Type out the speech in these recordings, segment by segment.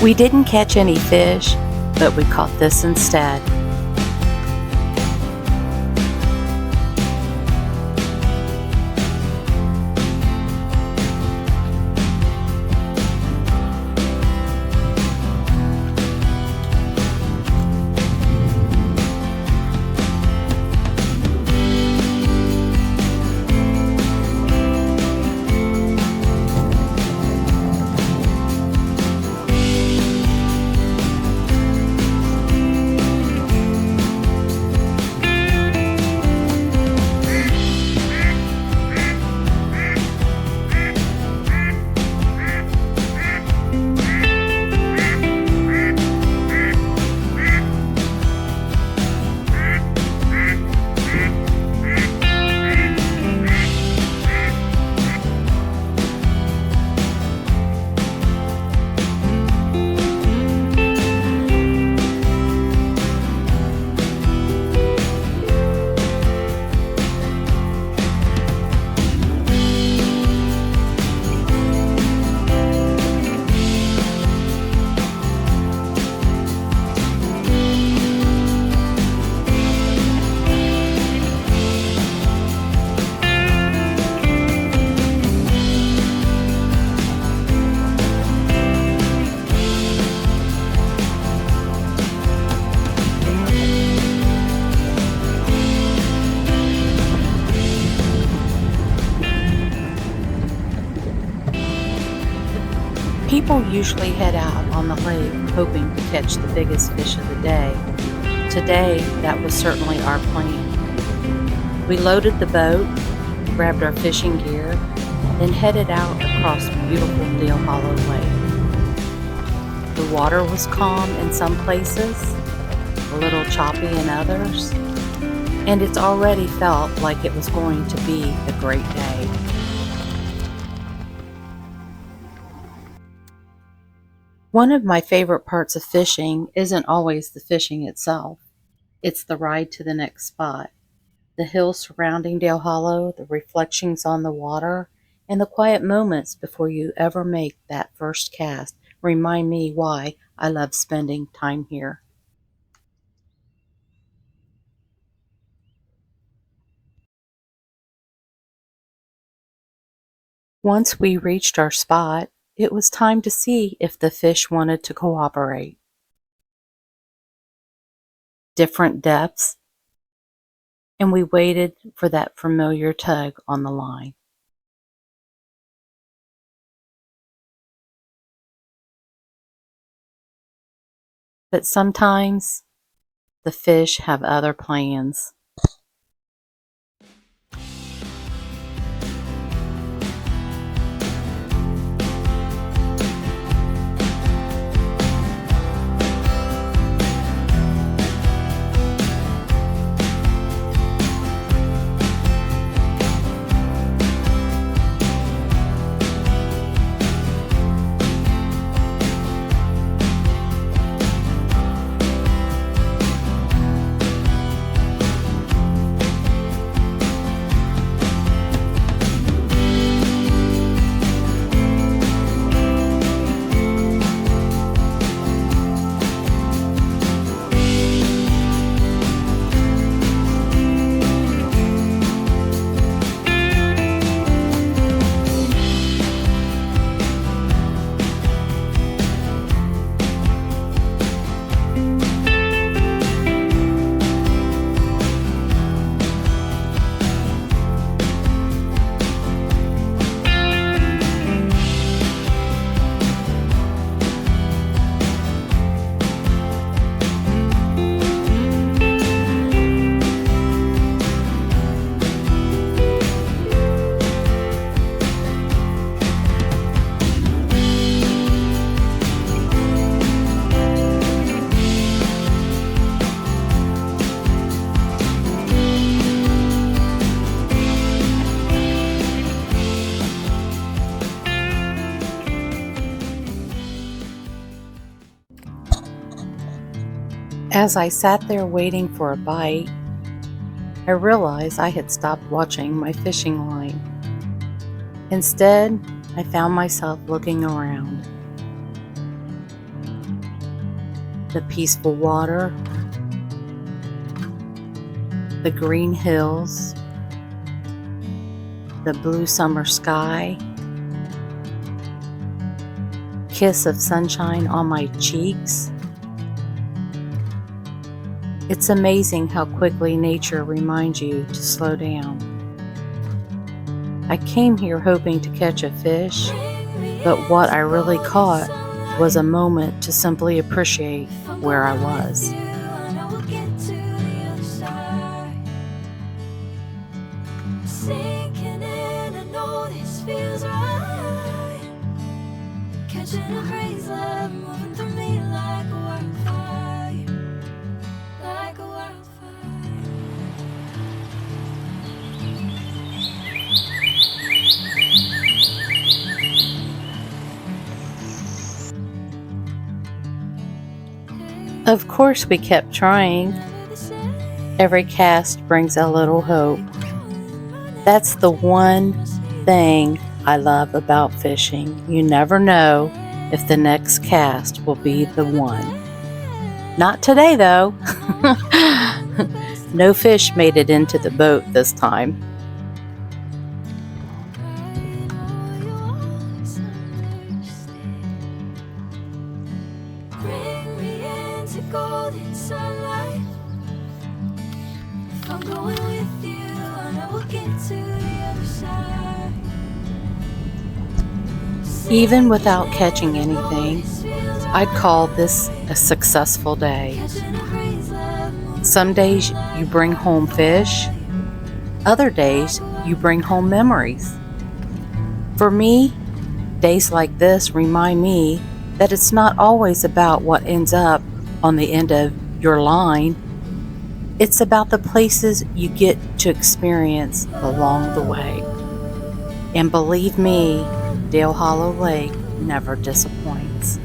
We didn't catch any fish, but we caught this instead. People usually head out on the lake hoping to catch the biggest fish of the day. Today, that was certainly our plan. We loaded the boat, grabbed our fishing gear, then headed out across beautiful Deal Hollow Lake. The water was calm in some places, a little choppy in others, and it's already felt like it was going to be a great day. One of my favorite parts of fishing isn't always the fishing itself. It's the ride to the next spot. The hills surrounding Dale Hollow, the reflections on the water, and the quiet moments before you ever make that first cast remind me why I love spending time here. Once we reached our spot, it was time to see if the fish wanted to cooperate. Different depths, and we waited for that familiar tug on the line. But sometimes the fish have other plans. As I sat there waiting for a bite, I realized I had stopped watching my fishing line. Instead, I found myself looking around. the peaceful water, the green hills, the blue summer sky, kiss of sunshine on my cheeks. It's amazing how quickly nature reminds you to slow down. I came here hoping to catch a fish, but what I really caught was a moment to simply appreciate where I was. Sinking in, I know this feels right. Catching a crazy love moving through me like a wildfire, like a wildfire. Of course, we kept trying. Every cast brings a little hope. That's the one thing I love about fishing. You never know if the next cast will be the one. Not today, though. No fish made it into the boat this time. Bring me into golden sunlight. If I'm going with you, I know we'll get to the other side. Even without catching anything, I'd call this a successful day. Some days you bring home fish, other days you bring home memories. For me, days like this remind me that it's not always about what ends up on the end of your line. It's about the places you get to experience along the way. And believe me, Dale Hollow Lake never disappoints.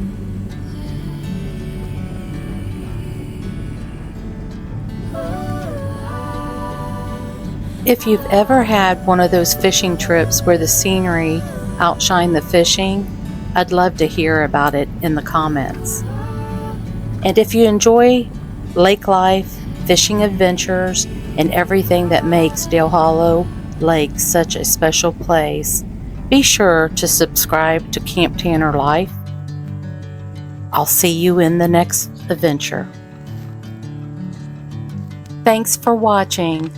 If you've ever had one of those fishing trips where the scenery outshine the fishing, I'd love to hear about it in the comments. And if you enjoy lake life, fishing adventures, and everything that makes Dale Hollow Lake such a special place, be sure to subscribe to Camp Tanner Life. I'll see you in the next adventure. Thanks for watching.